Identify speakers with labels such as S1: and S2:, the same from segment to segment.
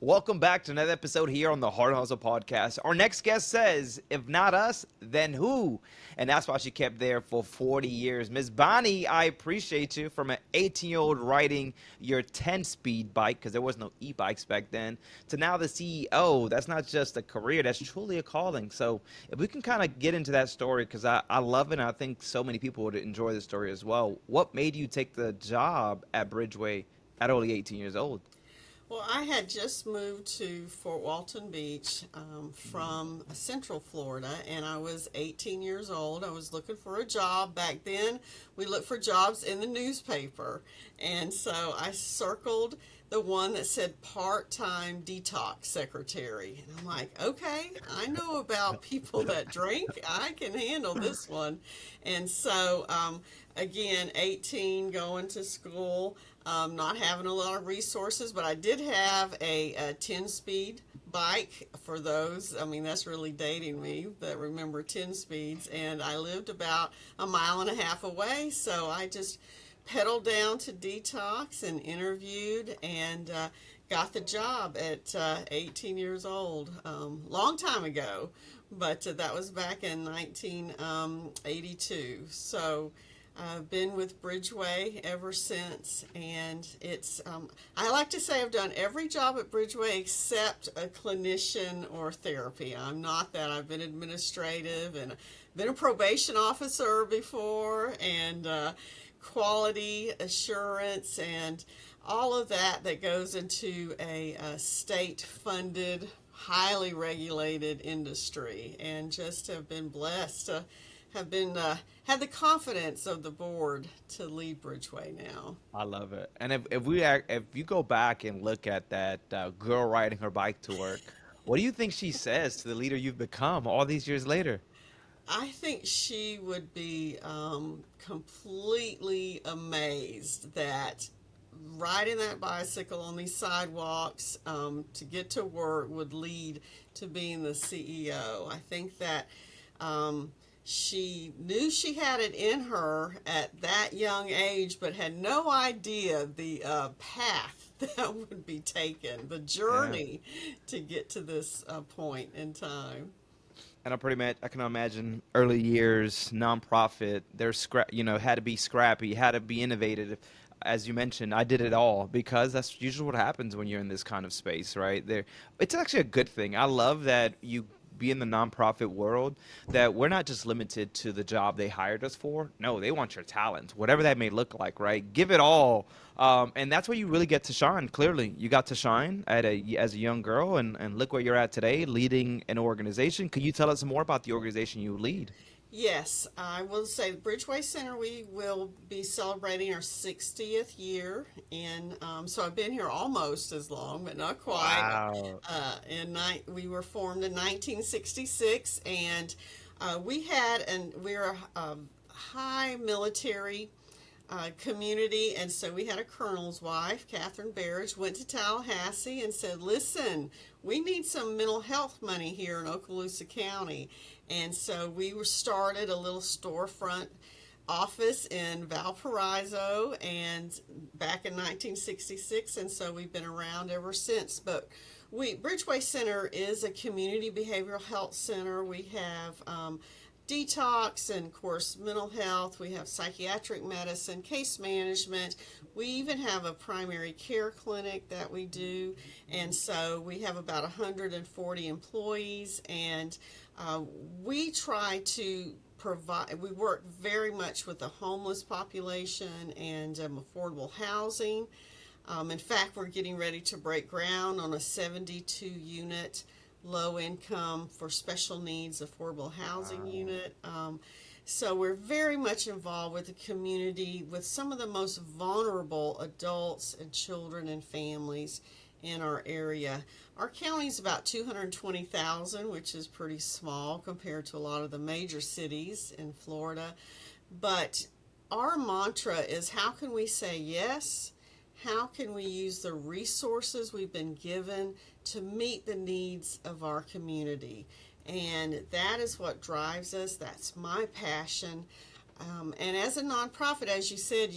S1: Welcome back to another episode here on the Hard Hustle Podcast. Our next guest says, if not us, then who? And that's why she kept there for 40 years. Miss Bonnie, I appreciate you from an 18-year-old riding your 10-speed bike, because there was no e-bikes back then, to now the CEO. That's not just a career, that's truly a calling. So if we can kind of get into that story, because I love it, and I think so many people would enjoy the story as well. What made you take the job at Bridgeway at only 18 years old?
S2: Well, I had just moved to Fort Walton Beach from Central Florida, and I was 18 years old. I was looking for a job. Back then, we looked for jobs in the newspaper, and so I circled the one that said part-time detox secretary. And I'm like, okay, I know about people that drink. I can handle this one. And so, again, 18, going to school, not having a lot of resources, but I did have a 10-speed bike for those. I mean, that's really dating me that remember 10 speeds. And I lived about a mile and a half away, so I just pedaled down to detox and interviewed and got the job at 18 years old. Long time ago, but that was back in 1982. So I've been with Bridgeway ever since, and it's, I like to say I've done every job at Bridgeway except a clinician or therapy. I'm not that. I've been administrative and been a probation officer before, and quality assurance and all of that goes into a state-funded, highly regulated industry, and just have been blessed to have been had the confidence of the board to lead Bridgeway now.
S1: I love it. And if you go back and look at that girl riding her bike to work, what do you think she says to the leader you've become all these years later?
S2: I think she would be completely amazed that riding that bicycle on these sidewalks to get to work would lead to being the CEO. I think that she knew she had it in her at that young age, but had no idea the path that would be taken, the
S1: Yeah.
S2: journey to get to this point in time.
S1: And I can imagine early years, nonprofit, had to be scrappy, had to be innovative. As you mentioned, I did it all because that's usually what happens when you're in this kind of space, right? It's actually a good thing. I love that you be in the nonprofit world, that we're not just limited to the job they hired us for. No, they want your talent, whatever that may look like, right? Give it all. And that's where you really get to shine. Clearly, you got to shine as a young girl, and look where you're at today, leading an organization. Could you tell us more about the organization you lead?
S2: Yes, I will say Bridgeway Center, we will be celebrating our 60th year. And so I've been here almost as long, but not quite.
S1: Wow.
S2: We were formed in 1966, and we're a high military community, and so we had a colonel's wife, Catherine Barrage, went to Tallahassee and said, listen, we need some mental health money here in Okaloosa County. And so we were started a little storefront office in Valparaiso and back in 1966, and so we've been around ever since. But Bridgeway Center is a community behavioral health center. We have detox and, of course, mental health. We have psychiatric medicine, case management. We even have a primary care clinic that we do. And so we have about 140 employees, and we try to provide, we work very much with the homeless population and affordable housing. In fact, we're getting ready to break ground on a 72-unit low income for special needs affordable housing
S1: Wow.
S2: unit. So we're very much involved with the community, with some of the most vulnerable adults and children and families in our area. Our county is about 220,000, which is pretty small compared to a lot of the major cities in Florida. But our mantra is, how can we say yes? How can we use the resources we've been given to meet the needs of our community? And that is what drives us. That's my passion. And as a nonprofit, as you said,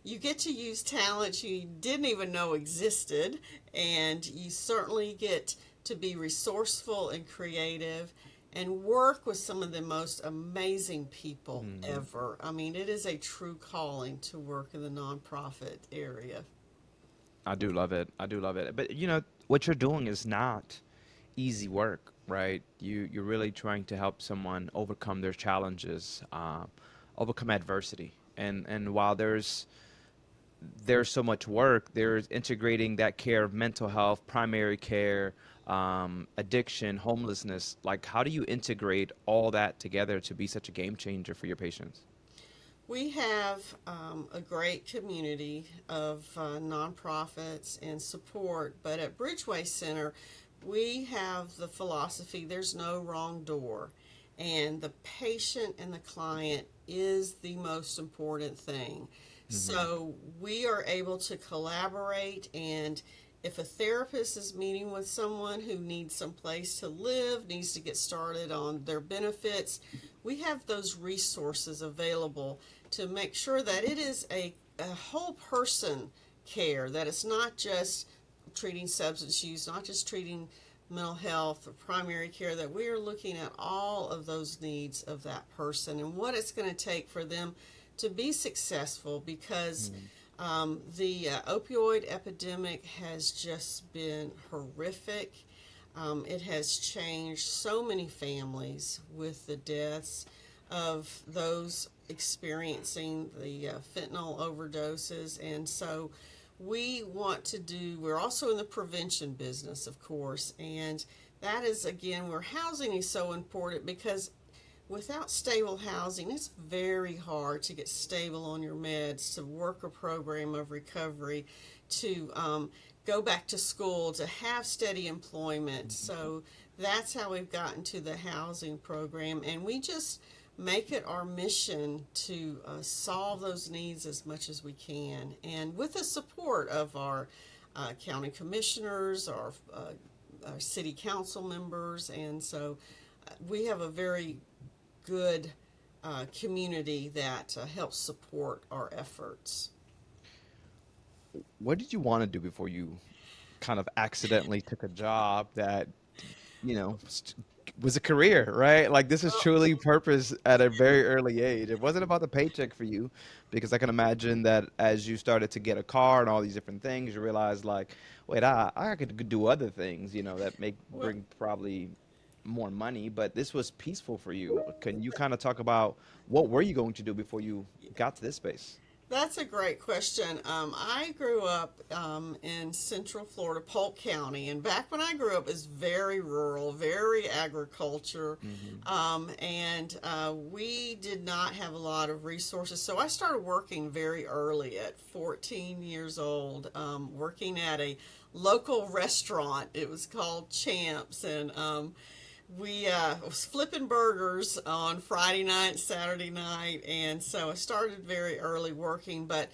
S2: you get to use talents you didn't even know existed, and you certainly get to be resourceful and creative and work with some of the most amazing people
S1: Hmm.
S2: ever. I mean, it is a true calling to work in the nonprofit area.
S1: I do love it. I do love it. But what you're doing is not easy work, right? You're really trying to help someone overcome their challenges, overcome adversity. And while there's so much work, there's integrating that care of mental health, primary care, addiction, homelessness. Like, how do you integrate all that together to be such a game changer for your patients?
S2: We have a great community of nonprofits and support, but at Bridgeway Center, we have the philosophy there's no wrong door, and the patient and the client is the most important thing.
S1: Hmm.
S2: So we are able to collaborate, and if a therapist is meeting with someone who needs some place to live, needs to get started on their benefits, we have those resources available to make sure that it is a whole person care, that it's not just treating substance use, not just treating mental health or primary care, that we are looking at all of those needs of that person and what it's going to take for them to be successful, because the opioid epidemic has just been horrific. It has changed so many families with the deaths of those experiencing the fentanyl overdoses. And so we're also in the prevention business, of course. And that is, again, where housing is so important, because without stable housing, it's very hard to get stable on your meds, to work a program of recovery, to go back to school, to have steady employment. So that's how we've gotten to the housing program. And we just make it our mission to solve those needs as much as we can. And with the support of our county commissioners, our city council members. And so we have a very good community that helps support our efforts.
S1: What did you want to do before you kind of accidentally took a job that, you know, st- was a career, right? Like, this is
S2: Well,
S1: truly purpose at a very early age. It wasn't about the paycheck for you, because I can imagine that as you started to get a car and all these different things, you realized like, wait, I could do other things, that make
S2: well,
S1: bring probably more money, but this was peaceful for you. Can you kind of talk about what were you going to do before you got to this space?
S2: that's a great question. I grew up in Central Florida, Polk County, and back when I grew up, it was very rural, very agriculture,
S1: Hmm.
S2: and we did not have a lot of resources. So I started working very early at 14 years old, working at a local restaurant. It was called Champs, and we was flipping burgers on Friday night, Saturday night, and so I started very early working. But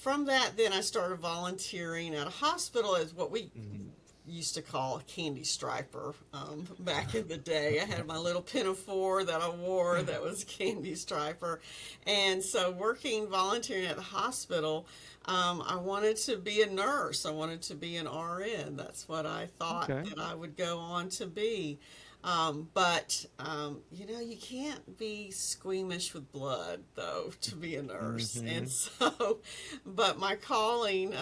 S2: from that, then I started volunteering at a hospital as what we
S1: Hmm.
S2: used to call a candy striper back in the day. I had my little pinafore that I wore that was a candy striper. And so, volunteering at the hospital, I wanted to be a nurse. I wanted to be an RN. That's what I thought
S1: Okay.
S2: that I would go on to be. But you can't be squeamish with blood, though, to be a nurse. And
S1: Hmm.
S2: so, but my calling,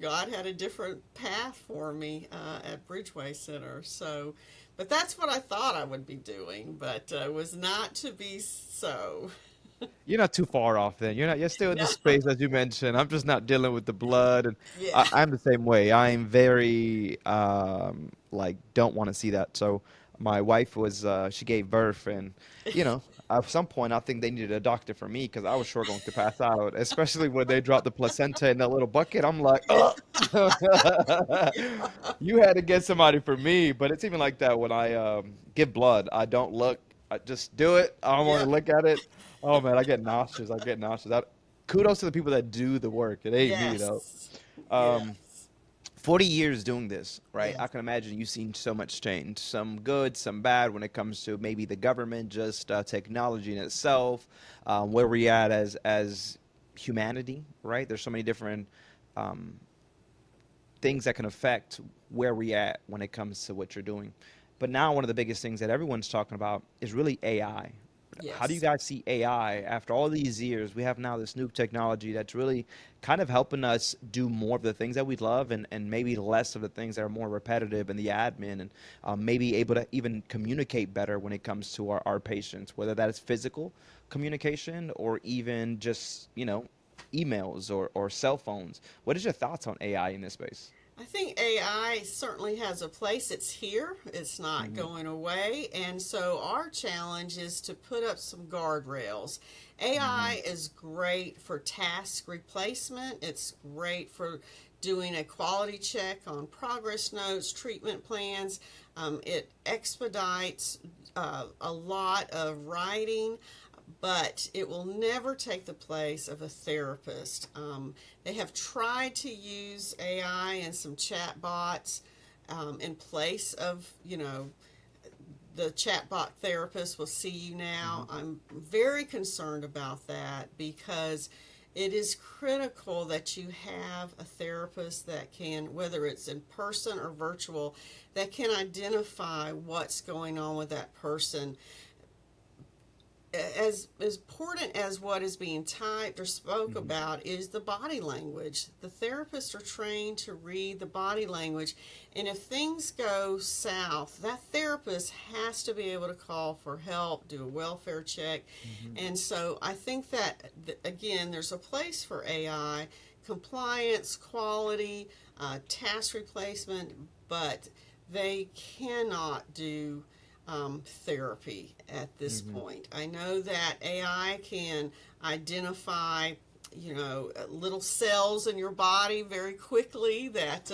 S2: God had a different path for me at Bridgeway Center. So, but that's what I thought I would be doing, but was not to be so.
S1: You're not too far off then. You're still in the
S2: No,
S1: space as you mentioned. I'm just not dealing with the blood, and
S2: yeah.
S1: I'm the same way. I'm very like don't want to see that. So my wife was she gave birth, and at some point I think they needed a doctor for me because I was sure going to pass out, especially when they dropped the placenta in that little bucket. I'm like,
S2: Yeah.
S1: oh. You had to get somebody for me, but it's even like that when I give blood. I don't look. I just do it. I don't want
S2: Yeah.
S1: to look at it. Oh man, I get nauseous. I get nauseous. Kudos to the people that do the work. It ain't me though.
S2: Yes.
S1: Um,
S2: Yes.
S1: 40 years doing this, right? I
S2: Yes.
S1: can imagine you've seen so much change, some good, some bad when it comes to maybe the government, just technology in itself, where we at as humanity, right? There's so many different um, things that can affect where we at when it comes to what you're doing. But now one of the biggest things that everyone's talking about is really AI. How do you
S2: Yes.
S1: guys see AI after all these years? We have now this new technology that's really kind of helping us do more of the things that we love, and maybe less of the things that are more repetitive in the admin, and maybe able to even communicate better when it comes to our patients, whether that is physical communication or even just, emails or cell phones. What is your thoughts on AI in this space?
S2: I think AI certainly has a place. It's here, it's not
S1: Hmm.
S2: going away. And so our challenge is to put up some guardrails.
S1: Hmm.
S2: AI is great for task replacement, it's great for doing a quality check on progress notes, treatment plans. It expedites a lot of writing, but it will never take the place of a therapist. They have tried to use AI and some chat bots in place of, the chatbot therapist will see you now.
S1: Hmm.
S2: I'm very concerned about that because it is critical that you have a therapist that can, whether it's in person or virtual, that can identify what's going on with that person. As important as what is being typed or spoke
S1: Hmm.
S2: about is the body language. The therapists are trained to read the body language, and if things go south, that therapist has to be able to call for help, do a welfare check.
S1: Hmm.
S2: And so I think that, again, there's a place for AI, compliance, quality, task replacement, but they cannot do therapy at this
S1: Hmm.
S2: point. I know that AI can identify, little cells in your body very quickly that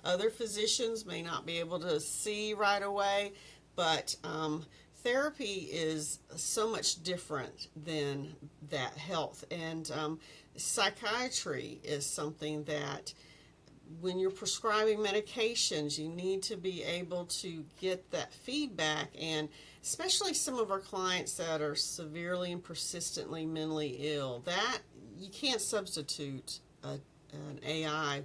S2: other physicians may not be able to see right away, but therapy is so much different than that health. And psychiatry is something that when you're prescribing medications, you need to be able to get that feedback. And especially some of our clients that are severely and persistently mentally ill, that you can't substitute an AI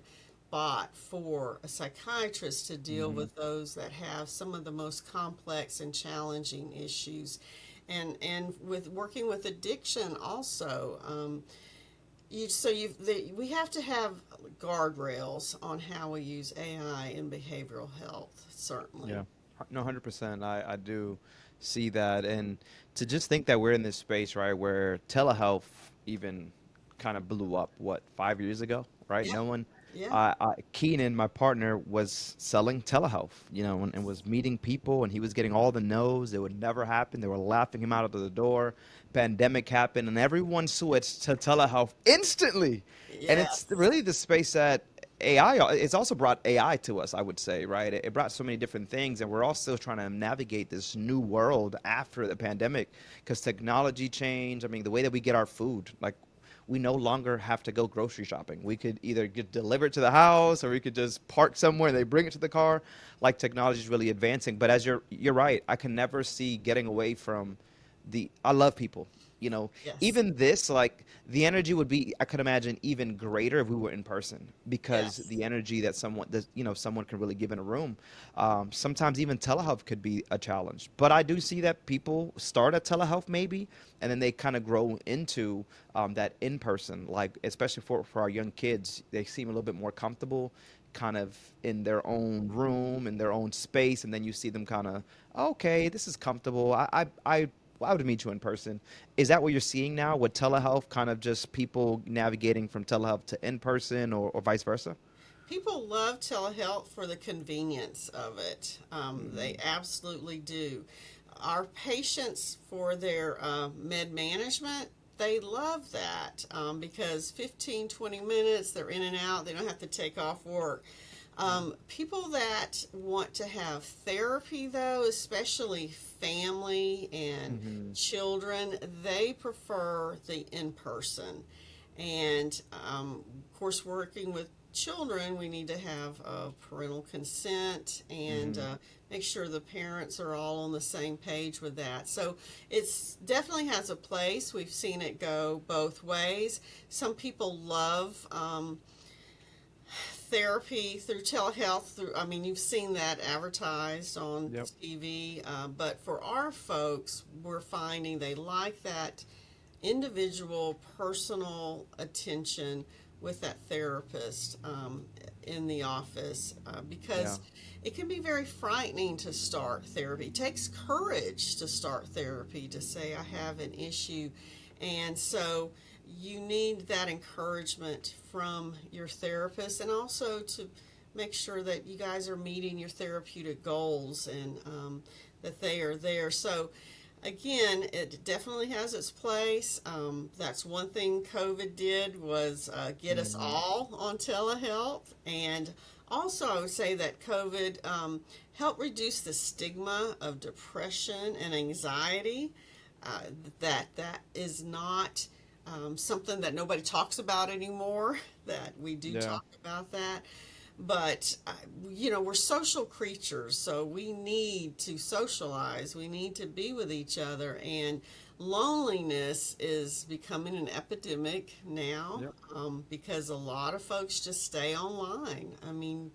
S2: bot for a psychiatrist to deal
S1: Hmm.
S2: with those that have some of the most complex and challenging issues. And with working with addiction also, we have to have guardrails on how we use AI in behavioral health, certainly.
S1: Yeah, no, 100%. I do see that. And to just think that we're in this space, right, where telehealth even kind of blew up, what, 5 years ago, right?
S2: Yeah,
S1: No one,
S2: yeah,
S1: Keenan, my partner, was selling telehealth, and was meeting people, and he was getting all the no's. It would never happen. They were laughing him out of the door. Pandemic happened, and everyone switched to telehealth instantly. And it's
S2: yes.
S1: really the space that AI, it's also brought AI to us, I would say, right? It brought so many different things, and we're all still trying to navigate this new world after the pandemic because technology changed. I mean, the way that we get our food, like, we no longer have to go grocery shopping. We could either get delivered to the house or we could just park somewhere and they bring it to the car. Like, technology is really advancing. But as you're right, I can never see getting away from I love people. You know,
S2: Yes,
S1: even this, like, the energy would be, I could imagine, even greater if we were in person because
S2: yes.
S1: the energy that someone can really give in a room. Sometimes even telehealth could be a challenge. But I do see that people start at telehealth maybe, and then they kind of grow into that in person, like, especially for our young kids, they seem a little bit more comfortable kind of in their own room, in their own space, and then you see them kind of, okay, this is comfortable. I would meet you in person. Is that what you're seeing now with telehealth, kind of just people navigating from telehealth to in person, or vice versa?
S2: People love telehealth for the convenience of it. They
S1: Hmm.
S2: absolutely do. Our patients, for their med management, they love that because 15, 20 minutes, they're in and out, they don't have to take off work. People that want to have therapy, though, especially family and
S1: Hmm.
S2: children, they prefer the in person. And of course, working with children, we need to have parental consent and make sure the parents are all on the same page with that. So it's definitely has a place. We've seen it go both ways. Some people love therapy through telehealth. Through, I mean, you've seen that advertised on
S3: Yep.
S2: TV. But for our folks, we're finding they like that individual, personal attention with that therapist in the office
S1: Yeah.
S2: because it can be very frightening to start therapy. It takes courage to start therapy to say, I have an issue. And so you need that encouragement from your therapist and also to make sure that you guys are meeting your therapeutic goals and that they are there. So again, it definitely has its place. That's one thing COVID did was get us all on telehealth. And also, I would say that COVID helped reduce the stigma of depression and anxiety. That is not something that nobody talks about anymore. That we do
S1: Yeah.
S2: talk about that. But, we're social creatures, so we need to socialize. We need to be with each other. And loneliness is becoming an epidemic now
S3: Yep.
S2: because a lot of folks just stay online. I mean,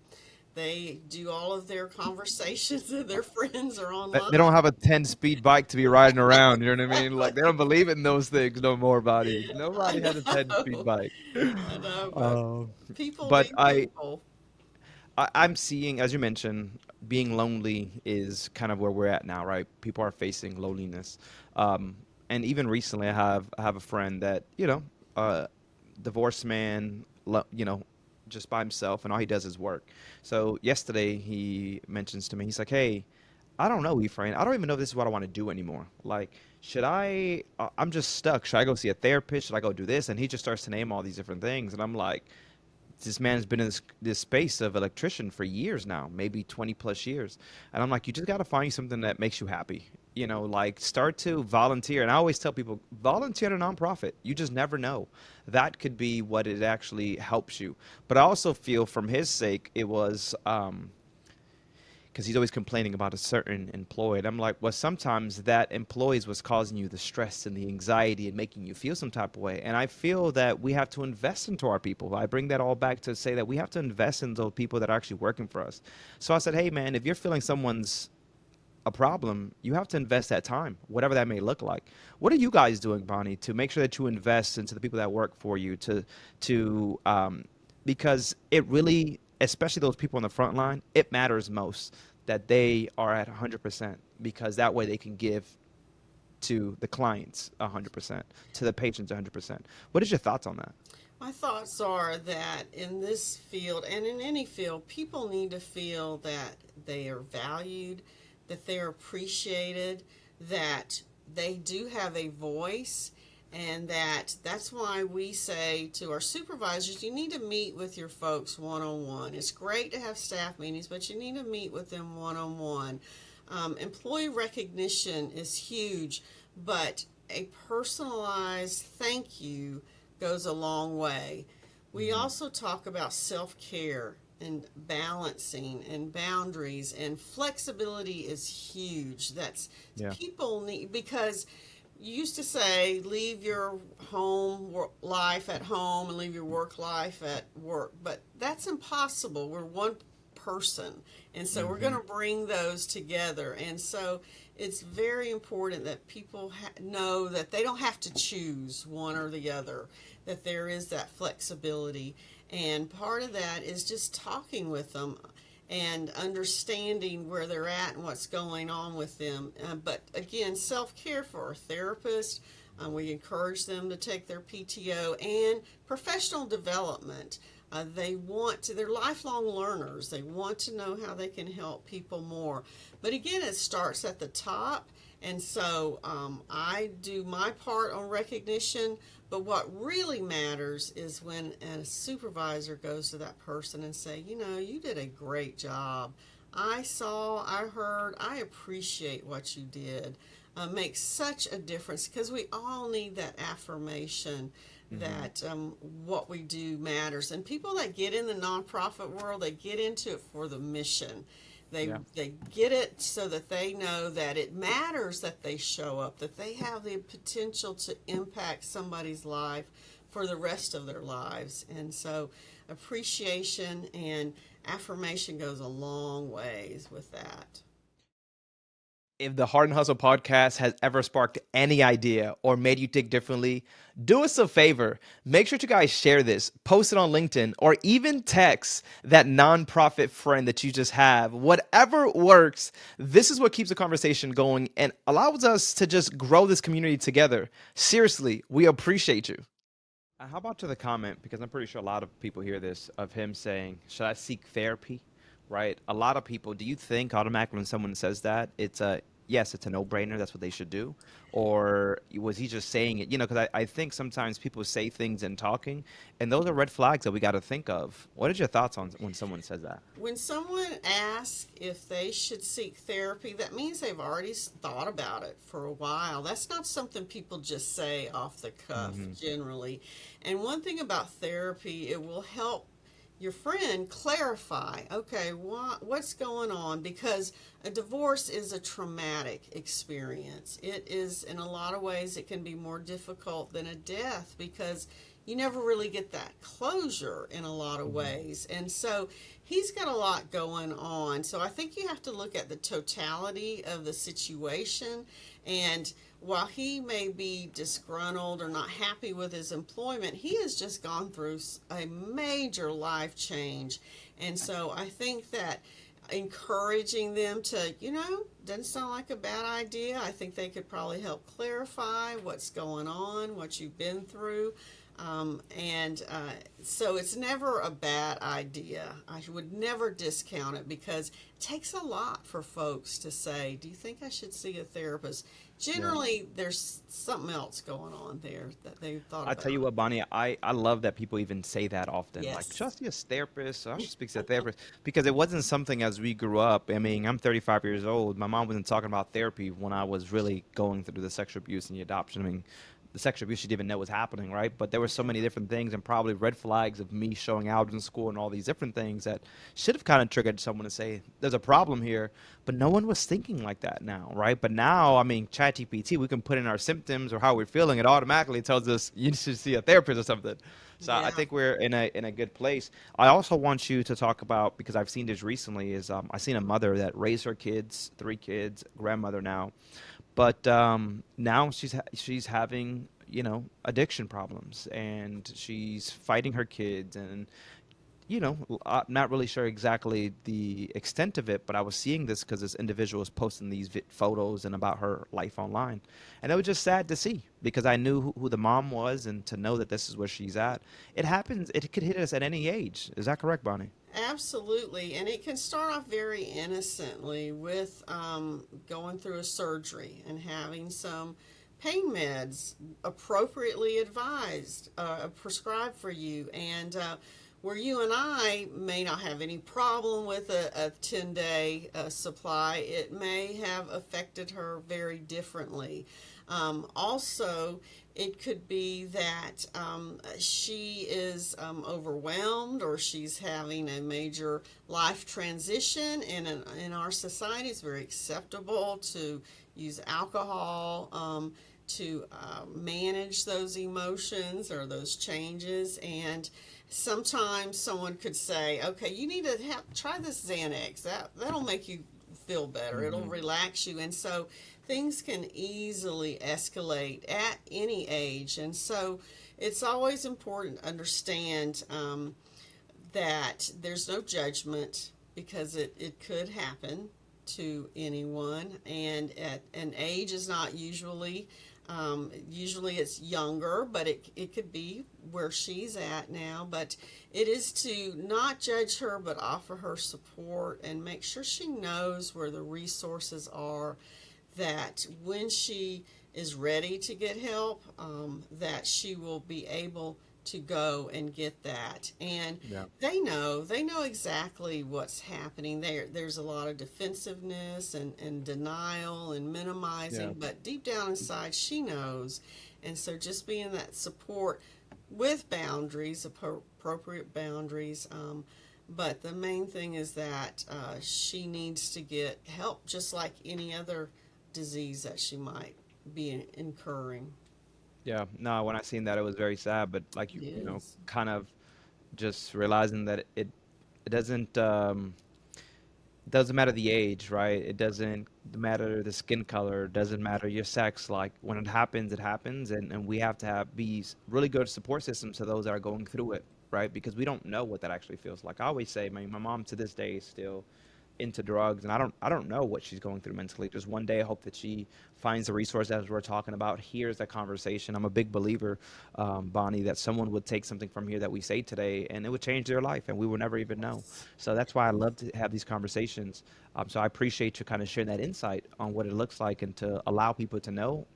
S2: they do all of their conversations and their friends are online.
S1: They don't have a 10-speed bike to be riding around. You know what I mean? Like they don't believe in those things no more, buddy.
S2: I
S1: Nobody has a 10-speed
S2: know,
S1: bike.
S2: I know, but
S1: Um,
S2: people
S1: but
S2: need people.
S1: I'm seeing, as you mentioned, being lonely is kind of where we're at now, right? People are facing loneliness. And even recently, I have a friend that, divorced man, just by himself, and all he does is work. So yesterday, he mentions to me, he's like, "Hey, I don't know, Ephraim. I don't even know if this is what I want to do anymore. Like, should I? I'm just stuck. Should I go see a therapist? Should I go do this?" And he just starts to name all these different things, and I'm like, this man's been in this space of electrician for years now, maybe 20 plus years. And I'm like, you just got to find something that makes you happy. Like start to volunteer. And I always tell people, volunteer at a nonprofit. You just never know. That could be what it actually helps you. But I also feel from his sake, it was because he's always complaining about a certain employee. And I'm like, well, sometimes that employee is what's causing you the stress and the anxiety and making you feel some type of way. And I feel that we have to invest into our people. I bring that all back to say that we have to invest in those people that are actually working for us. So I said, hey, man, if you're feeling someone's a problem, you have to invest that time, whatever that may look like. What are you guys doing, Bonnie, to make sure that you invest into the people that work for you because it really, especially those people on the front line, it matters most that they are at 100% because that way they can give to the clients 100%, to the patients 100%. What is your thoughts on that?
S2: My thoughts are that in this field and in any field, people need to feel that they are valued, that they're appreciated, that they do have a voice, and that's why we say to our supervisors, you need to meet with your folks one-on-one. It's great to have staff meetings, but you need to meet with them one-on-one. Employee recognition is huge, but a personalized thank you goes a long way. We also talk about self-care and balancing and boundaries, and flexibility is huge. That's
S1: Yeah.
S2: people need, because you used to say leave your life at home and leave your work life at work, but that's impossible. We're one person, and so we're going to bring those together. And so it's very important that people know that they don't have to choose one or the other, that there is that flexibility. And part of that is just talking with them and understanding where they're at and what's going on with them. But again, self-care for our therapist, we encourage them to take their PTO and professional development. They're lifelong learners. They want to know how they can help people more. But again, it starts at the top. And so I do my part on recognition, but what really matters is when a supervisor goes to that person and say, you did a great job. I saw, I heard, I appreciate what you did. Makes such a difference because we all need that affirmation
S1: Mm-hmm.
S2: that what we do matters. And people that get in the nonprofit world, they get into it for the mission.
S1: Yeah.
S2: They get it so that they know that it matters that they show up, that they have the potential to impact somebody's life for the rest of their lives. And so appreciation and affirmation goes a long ways with that.
S1: If the Heart and Hustle podcast has ever sparked any idea or made you think differently, do us a favor. Make sure to guys share this, post it on LinkedIn, or even text that nonprofit friend that you just have. Whatever works, this is what keeps the conversation going and allows us to just grow this community together. Seriously, we appreciate you. How about to the comment, because I'm pretty sure a lot of people hear this, of him saying, should I seek therapy? Right? A lot of people, do you think automatically when someone says that, it's a, yes, it's a no-brainer, that's what they should do? Or was he just saying it? Because I think sometimes people say things in talking, and those are red flags that we got to think of. What are your thoughts on when someone says that?
S2: When someone asks if they should seek therapy, that means they've already thought about it for a while. That's not something people just say off the cuff
S1: Hmm.
S2: generally. And one thing about therapy, it will help your friend clarify, okay, what's going on? Because a divorce is a traumatic experience. It is, in a lot of ways, it can be more difficult than a death because you never really get that closure in a lot of
S1: Hmm.
S2: ways. And so he's got a lot going on. So I think you have to look at the totality of the situation. And while he may be disgruntled or not happy with his employment, he has just gone through a major life change. And so I think that encouraging them to, doesn't sound like a bad idea. I think they could probably help clarify what's going on, what you've been through. And so it's never a bad idea. I would never discount it because it takes a lot for folks to say, do you think I should see a therapist?
S1: Yeah.
S2: Generally, there's something else going on there that they've thought
S1: I tell you
S2: about.
S1: what, Bonnie, I love that people even say that often. Like, should I
S2: Yes.
S1: see a therapist? I should speak to a therapist. Because it wasn't something as we grew up. I mean, I'm 35 years old. My mom wasn't talking about therapy when I was really going through the sexual abuse and the adoption. I mean, the sexual abuse she didn't even know was happening, right? But there were so
S2: Yeah.
S1: many different things and probably red flags of me showing out in school and all these different things that should have kind of triggered someone to say, there's a problem here. But no one was thinking like that now, right? But now, I mean, ChatGPT, we can put in our symptoms or how we're feeling. It automatically tells us you should see a therapist or something. So I
S2: Yeah.
S1: think we're in a good place. I also want you to talk about, because I've seen this recently, is I seen a mother that raised her kids, 3 kids, grandmother now, but now she's having addiction problems, and she's fighting her kids, and not really sure exactly the extent of it, but I was seeing this because this individual was posting these photos and about her life online. And it was just sad to see because I knew who the mom was, and to know that this is where she's at. It happens, it could hit us at any age. Is that correct, Bonnie?
S2: Absolutely. And it can start off very innocently with going through a surgery and having some pain meds appropriately advised, prescribed for you. And where you and I may not have any problem with a 10-day supply, it may have affected her very differently. Also, it could be that she is overwhelmed, or she's having a major life transition. And in our society, it's very acceptable to use alcohol to manage those emotions or those changes. And sometimes someone could say, okay, you need to try this Xanax. That'll make you feel better. It'll
S1: Hmm.
S2: relax you. And so things can easily escalate at any age. And so it's always important to understand that there's no judgment, because it could happen to anyone. And at an age is not usually it's younger, but it could be where she's at now. But it is to not judge her, but offer her support and make sure she knows where the resources are, that when she is ready to get help, that she will be able to go and get that. And
S1: Yeah.
S2: they know exactly what's happening. There's a lot of defensiveness and denial and
S1: Yeah.
S2: minimizing, but deep down inside she knows. And so just being that support, with boundaries, appropriate boundaries. But the main thing is that she needs to get help, just like any other disease that she might be incurring.
S1: Yeah, no, when I seen that, it was very sad. But like you know,
S2: Yes.
S1: kind of just realizing that it doesn't matter the age, right? It doesn't matter the skin color, it doesn't matter your sex. Like when it happens, and we have to have be really good support systems to those that are going through it, right? Because we don't know what that actually feels like. I always say, my mom to this day is still into drugs, and I don't know what she's going through mentally. Just one day I hope that she finds the resource as we're talking about, hears that conversation. I'm a big believer, Bonnie, that someone would take something from here that we say today and it would change their life and we would never even know.
S2: Yes.
S1: So that's why I love to have these conversations. So I appreciate you kind of sharing that insight on what it looks like, and to allow people to know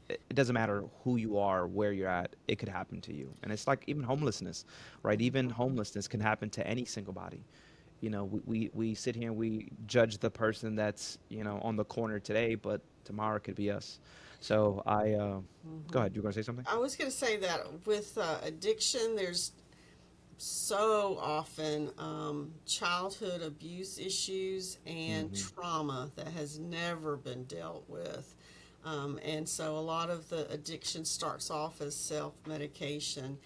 S1: it doesn't matter who you are, where you're at, it could happen to you. And it's like even homelessness, right? Even homelessness can happen to any single body. You know, we sit here and we judge the person that's, on the corner today, but tomorrow it could be us. So go
S2: Hmm.
S1: ahead. You were going to say something?
S2: I was going to say that with addiction, there's so often childhood abuse issues and
S1: Hmm.
S2: trauma that has never been dealt with. And so a lot of the addiction starts off as self medication.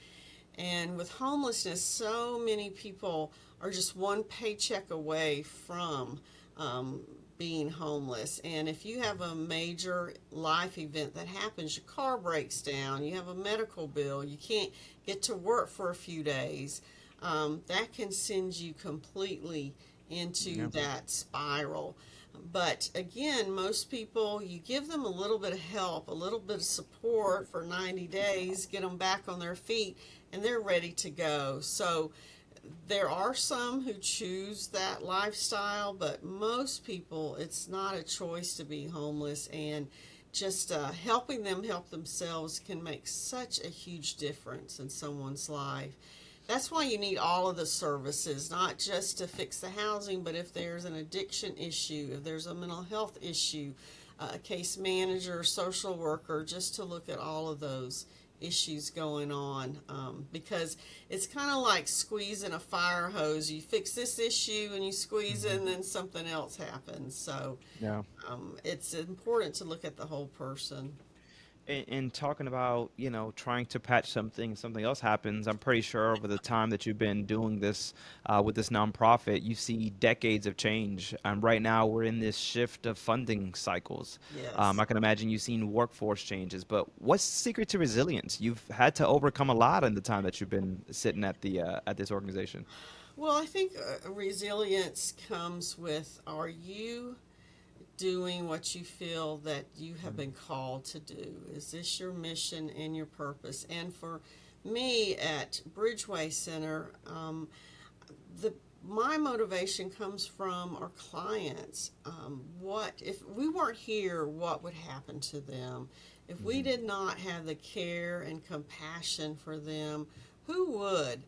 S2: And with homelessness, so many people are just one paycheck away from um, being homeless. And if you have a major life event that happens, your car breaks down, you have a medical bill, you can't get to work for a few days, that can send you completely into
S1: Yeah.
S2: that spiral. But again, most people, you give them a little bit of help, a little bit of support for 90 days, get them back on their feet, and they're ready to go. So there are some who choose that lifestyle, but most people, it's not a choice to be homeless. And just helping them help themselves can make such a huge difference in someone's life. That's why you need all of the services, not just to fix the housing, but if there's an addiction issue, if there's a mental health issue, a case manager, social worker, just to look at all of those issues going on. Because it's kind of like squeezing a fire hose. You fix this issue and you squeeze it,
S1: Hmm.
S2: and then something else happens. So
S1: Yeah.
S2: it's important to look at the whole person.
S1: And talking about, trying to patch something else happens. I'm pretty sure over the time that you've been doing this with this nonprofit, you see decades of change. Right now, we're in this shift of funding cycles.
S2: Yes.
S1: I can imagine you've seen workforce changes, but what's the secret to resilience? You've had to overcome a lot in the time that you've been sitting at this organization.
S2: Well, I think resilience comes with, are you doing what you feel that you have been called to do? Is this your mission and your purpose? And for me at Bridgeway Center, the my motivation comes from our clients. What if we weren't here? What would happen to them if we
S1: Hmm.
S2: did not have the care and compassion for them? Who would?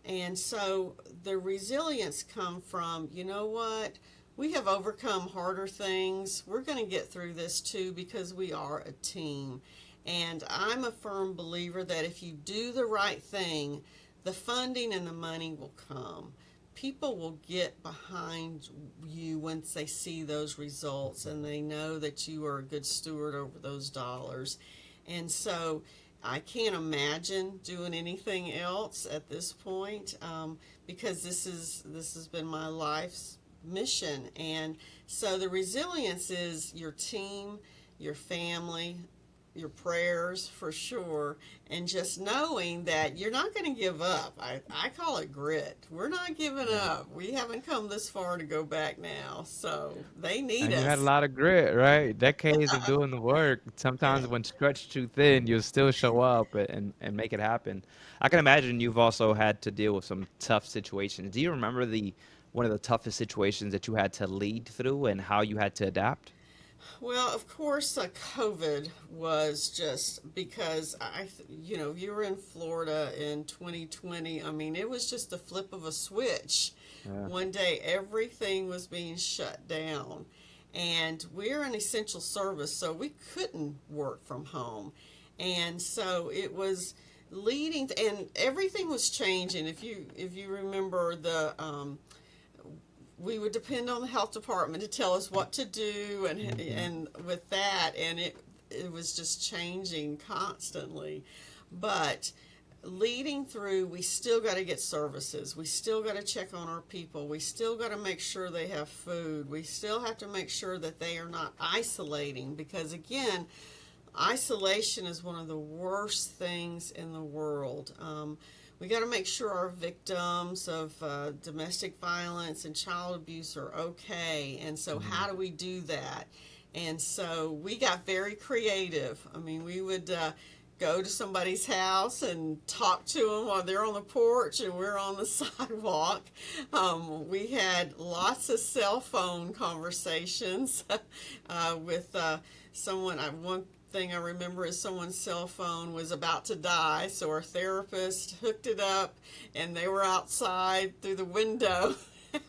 S2: And so the resilience come from, you know what? We have overcome harder things. We're going to get through this too because we are a team. And I'm a firm believer that if you do the right thing, the funding and the money will come. People will get behind you once they see those results and they know that you are a good steward over those dollars. And so I can't imagine doing anything else at this point, because this has been my life's mission. And so the resilience is your team, your family, your prayers for sure, and just knowing that you're not going to give up. I call it grit. We're not giving
S1: Yeah.
S2: up. We haven't come this far to go back now. So they need
S1: And you had a
S2: us.
S1: lot of grit, right? Decades of doing the work.
S2: Yeah.
S1: Sometimes when stretched too thin, you'll still show up and make it happen. I can imagine you've also had to deal with some tough situations. Do you remember the one of the toughest situations that you had to lead through and how you had to adapt?
S2: Well, of course, COVID was just because you were in Florida in 2020. I mean, it was just the flip of a switch.
S1: Yeah.
S2: One day, everything was being shut down, and we're an essential service, so we couldn't work from home. And so it was leading, and everything was changing. If you remember we would depend on the health department to tell us what to do, and with that, and it was just changing constantly. But leading through, we still got to get services. We still got to check on our people. We still got to make sure they have food. We still have to make sure that they are not isolating, because again, isolation is one of the worst things in the world. We got to make sure our victims of domestic violence and child abuse are okay. And so, how do we do that? And so, we got very creative. I mean, we would go to somebody's house and talk to them while they're on the porch and we're on the sidewalk. We had lots of cell phone conversations with someone. One thing I remember is someone's cell phone was about to die, so our therapist hooked it up, and they were outside through the window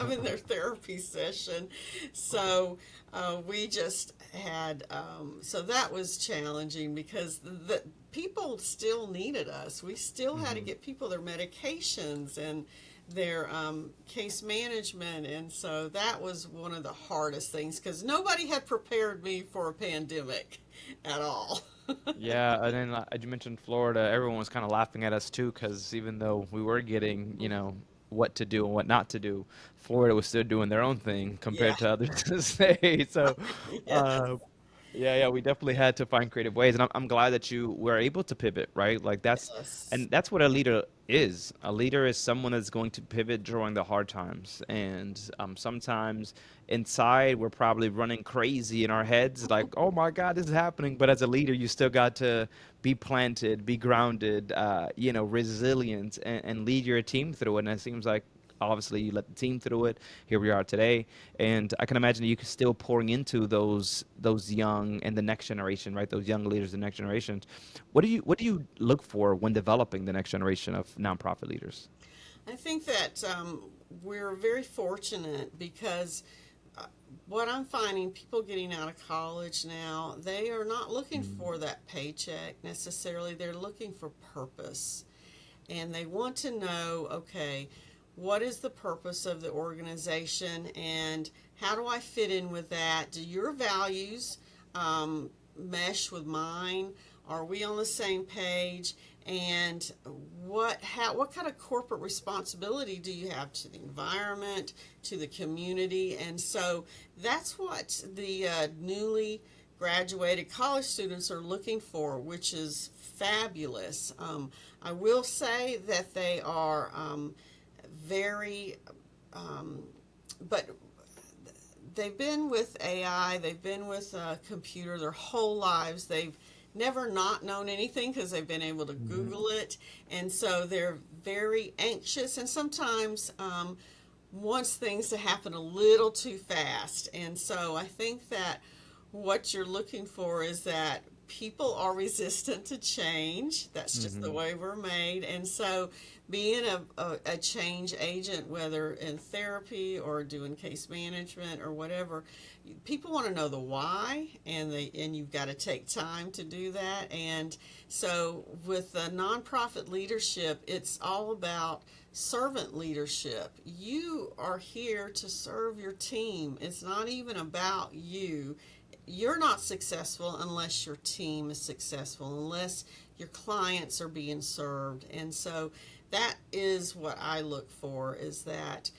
S2: having their therapy session. So we just had, so that was challenging, because the people still needed us. We still had to get people their medications and their case management, and so that was one of the hardest things, because nobody had prepared me for a pandemic at all.
S1: Yeah, and then as you mentioned Florida, everyone was kind of laughing at us too, because even though we were getting, what to do and what not to do, Florida was still doing their own thing
S2: Yeah.
S1: compared to others to say. So,
S2: Yes.
S1: uh, yeah, we definitely had to find creative ways, and I'm glad that you were able to pivot, right? Like
S2: Yes.
S1: that's what a leader is. A leader is someone that's going to pivot during the hard times, and sometimes inside we're probably running crazy in our heads, like, oh my God, this is happening. But as a leader, you still got to be planted, be grounded, resilient, and lead your team through it. And it seems like obviously you let the team through it. Here we are today, and I can imagine that you can still pouring into those young and the next generation, right? Those young leaders, the next generation. What do you look for when developing the next generation of nonprofit leaders?
S2: I think that we're very fortunate, because what I'm finding, people getting out of college now, they are not looking for that paycheck necessarily. They're looking for purpose. And they want to know, okay, what is the purpose of the organization, and how do I fit in with that? Do your values mesh with mine? Are we on the same page? And what kind of corporate responsibility do you have to the environment, to the community? And so that's what the newly graduated college students are looking for, which is fabulous. I will say that they are very, but they've been with AI, they've been with computer their whole lives. They've never not known anything, because they've been able to Google it. And so they're very anxious, and sometimes wants things to happen a little too fast. And so I think that what you're looking for is that people are resistant to change. That's just the way we're made. And so being a change agent, whether in therapy or doing case management or whatever, people want to know the why, and you've got to take time to do that. And so with the nonprofit leadership, it's all about servant leadership. You are here to serve your team. It's not even about you. You're not successful unless your team is successful, unless your clients are being served. And so that is what I look for, is that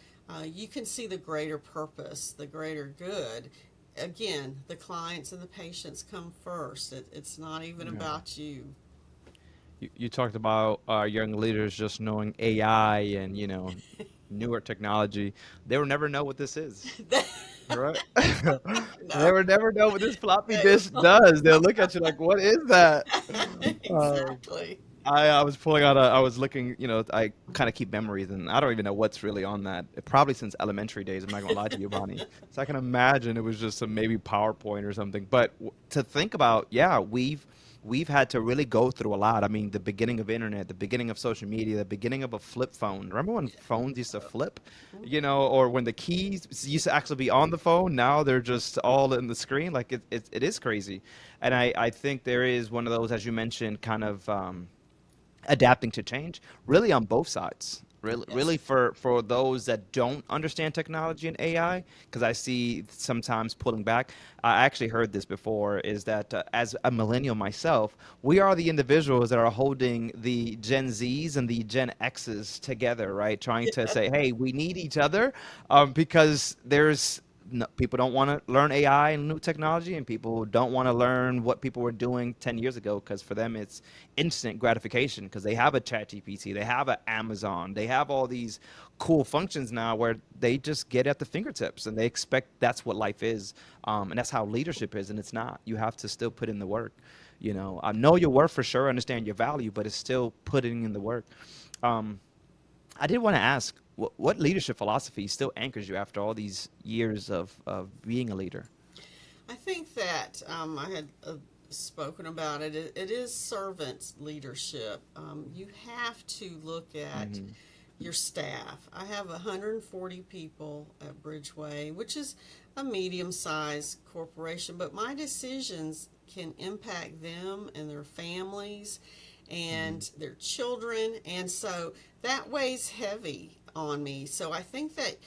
S2: you can see the greater purpose, the greater good. Again, the clients and the patients come first. It's not even about you.
S1: You talked about young leaders just knowing AI and newer technology. They will never know what this is, right? They
S2: No,
S1: will never know what this floppy
S2: they
S1: disk does. They'll look at you like, "What is that?" Uh,
S2: exactly.
S1: I was pulling out I was looking, I kind of keep memories, and I don't even know what's really on that. Probably since elementary days. I'm not gonna lie to you, Bonnie. So I can imagine it was just some maybe PowerPoint or something. But to think about, yeah, we've had to really go through a lot. I mean, the beginning of internet, the beginning of social media, the beginning of a flip phone. Remember when phones used to flip, or when the keys used to actually be on the phone? Now they're just all in the screen. Like it is crazy. And I think there is one of those, as you mentioned, kind of adapting to change, really on both sides. Really
S2: Yes.
S1: for those that don't understand technology and AI, because I see sometimes pulling back. I actually heard this before, is that as a millennial myself, we are the individuals that are holding the Gen Zs and the Gen Xs together, right? Trying to say, hey, we need each other, because there's no, people don't want to learn AI and new technology, and people don't want to learn what people were doing 10 years ago, because for them it's instant gratification because they have a chat GPT, they have an Amazon, they have all these cool functions now where they just get at the fingertips and they expect that's what life is. And that's how leadership is, and it's not. You have to still put in the work. I know your worth for sure, understand your value, but it's still putting in the work. Um, I did want to ask, what leadership philosophy still anchors you after all these years of being a leader?
S2: I think that I had spoken about it. It is servant leadership. You have to look at
S1: Hmm.
S2: your staff. I have 140 people at Bridgeway, which is a medium sized corporation, but my decisions can impact them and their families
S1: Hmm.
S2: and their children. And so that weighs heavy on me. So I think that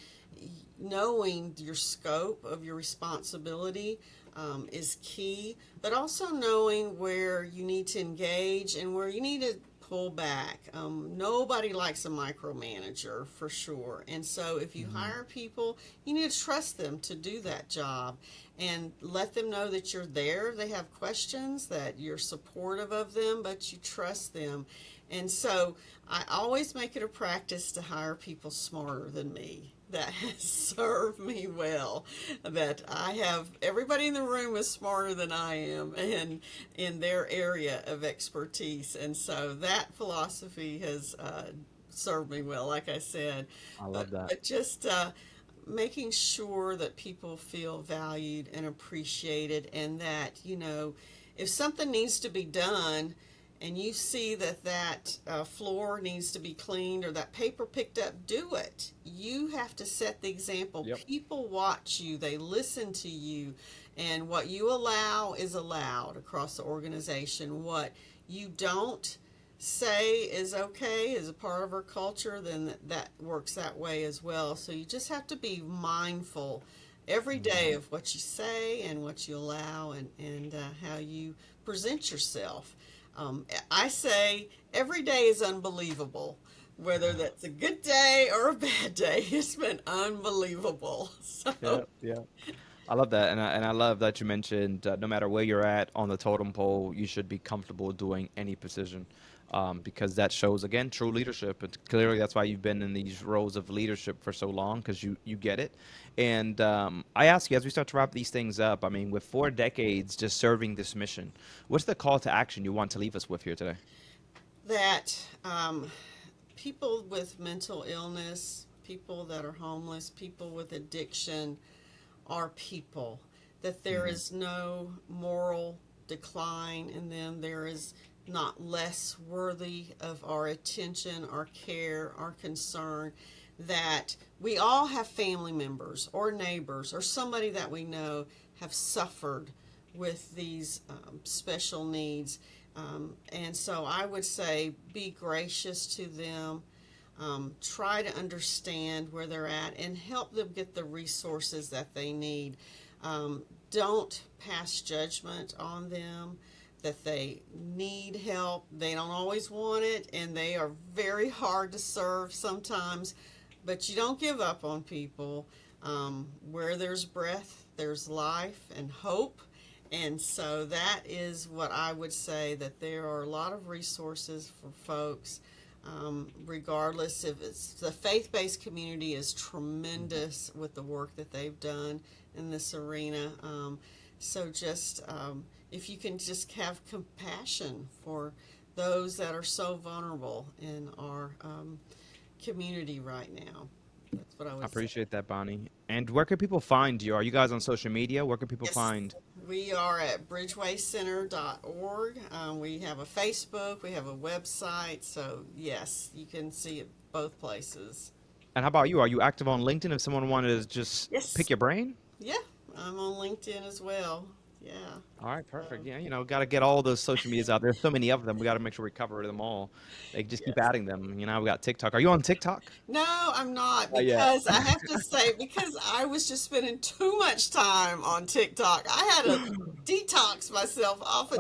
S2: knowing your scope of your responsibility is key, but also knowing where you need to engage and where you need to pull back. Nobody likes a micromanager for sure. And so if you
S1: Hmm.
S2: hire people, you need to trust them to do that job and let them know that you're there. If they have questions, that you're supportive of them, but you trust them. And so I always make it a practice to hire people smarter than me. That has served me well. That I have everybody in the room is smarter than I am and in their area of expertise. And so that philosophy has served me well, like I said.
S1: I love that.
S2: But just making sure that people feel valued and appreciated, and that, if something needs to be done and you see that floor needs to be cleaned or that paper picked up, do it. You have to set the example.
S1: Yep.
S2: People watch you, they listen to you, and what you allow is allowed across the organization. What you don't say is okay, is a part of our culture, then that works that way as well. So you just have to be mindful every day
S1: Hmm.
S2: of what you say and what you allow, and how you present yourself. I say every day is unbelievable. Whether that's a good day or a bad day, it's been unbelievable.
S1: Yeah,
S2: So,
S1: yeah. I love that, and I love that you mentioned no matter where you're at on the totem pole, you should be comfortable doing any position, because that shows again true leadership. And clearly, that's why you've been in these roles of leadership for so long, because you get it. And I ask you as we start to wrap these things up. I mean, with 4 decades just serving this mission, what's the call to action you want to leave us with here today?
S2: that people with mental illness, people that are homeless, people with addiction are people, that there
S1: Hmm.
S2: is no moral decline in them. There is not less worthy of our attention, our care, our concern. That we all have family members or neighbors or somebody that we know have suffered with these special needs. And so I would say be gracious to them, try to understand where they're at and help them get the resources that they need. Don't pass judgment on them that they need help. They don't always want it, and they are very hard to serve sometimes, but you don't give up on people. Where there's breath, there's life and hope. And so that is what I would say, that there are a lot of resources for folks, regardless if it's the faith based community is tremendous with the work that they've done in this arena. So just if you can just have compassion for those that are so vulnerable in our community right now. That's what I
S1: I
S2: would say.
S1: appreciate that, Bonnie. And where can people find you? Are you guys on social media? Where can people
S2: Yes,
S1: find?
S2: we are at bridgewaycenter.org. We have a Facebook, we have a website. So, yes, you can see it both places.
S1: And how about you? Are you active on LinkedIn if someone wanted to just pick
S2: Yes,
S1: your brain?
S2: yeah, I'm on LinkedIn as well. Yeah.
S1: All right, perfect.
S2: So,
S1: Yeah, got to get all those social medias out there. So many of them. We got to make sure we cover them all. They just keep
S2: yes.
S1: adding them. We got TikTok. Are you on TikTok?
S2: No, I'm not,
S1: Not yet.
S2: because I have to say, because I was just spending too much time on TikTok. I had to detox myself
S1: Oh,
S2: off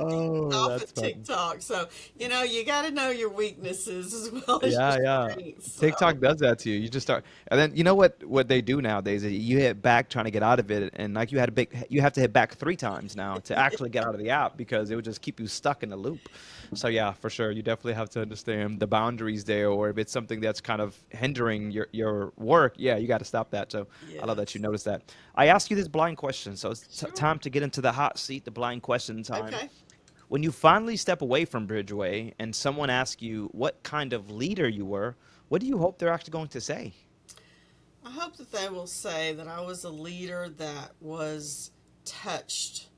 S1: that's
S2: of
S1: funny.
S2: TikTok. So, you got to know your weaknesses as well as your
S1: Yeah, yeah.
S2: strengths. So,
S1: TikTok does that to you. You just start, and then you know what they do nowadays is you hit back trying to get out of it, and like you have to hit back 3 times now to actually get out of the app because it would just keep you stuck in a loop. So yeah, for sure, you definitely have to understand the boundaries there, or if it's something that's kind of hindering your work, yeah, you got to stop that. So I love that you
S2: yes.
S1: noticed that. I ask you this blind question, so it's
S2: Sure.
S1: time to get into the hot seat, the blind question time.
S2: Okay.
S1: When you finally step away from Bridgeway and someone asks you what kind of leader you were, what do you hope they're actually going to say?
S2: I hope that they will say that I was a leader that was touched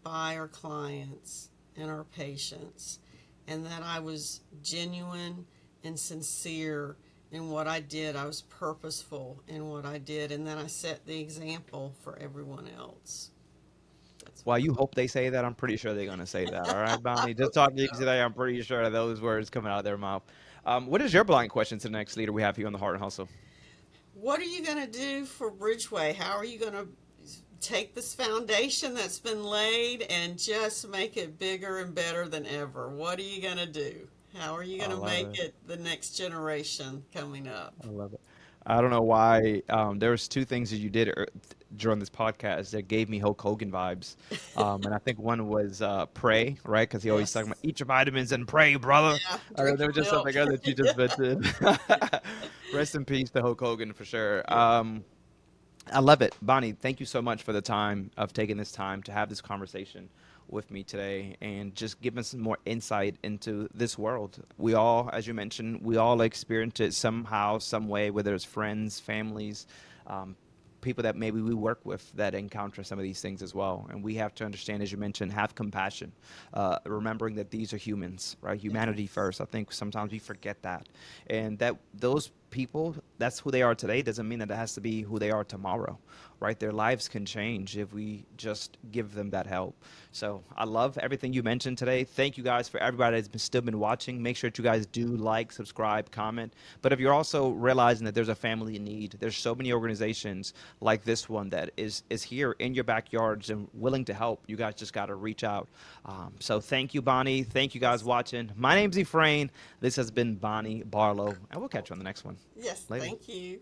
S2: by our clients and our patients, and that I was genuine and sincere in what I did. I was purposeful in what I did, and then I set the example for everyone else. That's
S1: While
S2: what
S1: you hope they say that, I'm pretty sure they're going to say that. All right,
S2: I
S1: Bonnie? Just
S2: hope
S1: talking to you
S2: so.
S1: today, I'm pretty sure those words coming out of their mouth. What is your blind question to the next leader we have here on the Heart and Hustle?
S2: What are you going to do for Bridgeway? How are you going to take this foundation that's been laid and just make it bigger and better than ever? What are you going to do? How are you
S1: I
S2: going to
S1: love
S2: make
S1: it.
S2: it the next generation coming up?
S1: I love it. I don't know why. There was two things that you did during this podcast that gave me Hulk Hogan vibes, and I think one was pray, right? Because he always talking
S2: Yes.
S1: about eat your vitamins and pray, brother.
S2: Yeah.
S1: And then
S2: Drink
S1: there
S2: your
S1: was just
S2: milk.
S1: something else that you just mentioned. Rest in peace to Hulk Hogan for sure.
S2: Yeah.
S1: I love it. Bonnie, thank you so much for the time of taking this time to have this conversation with me today and just give us some more insight into this world. We all, as you mentioned, we all experience it somehow, some way, whether it's friends, families, um, people that maybe we work with that encounter some of these things as well. And we have to understand, as you mentioned, have compassion, remembering that these are humans, right? Humanity
S2: Yes.
S1: first. I think sometimes we forget that. And that those people, that's who they are today, doesn't mean that it has to be who they are tomorrow, right? Their lives can change if we just give them that help. So I love everything you mentioned today. Thank you guys for everybody that's still been watching. Make sure that you guys do like, subscribe, comment. But if you're also realizing that there's a family in need, there's so many organizations like this one that is here in your backyards and willing to help. You guys just got to reach out. So thank you, Bonnie. Thank you guys
S2: Yes.
S1: watching. My name's Efrain. This has been Bonnie Barlow, and we'll catch you on the next one.
S2: Yes.
S1: Later.
S2: Thank you.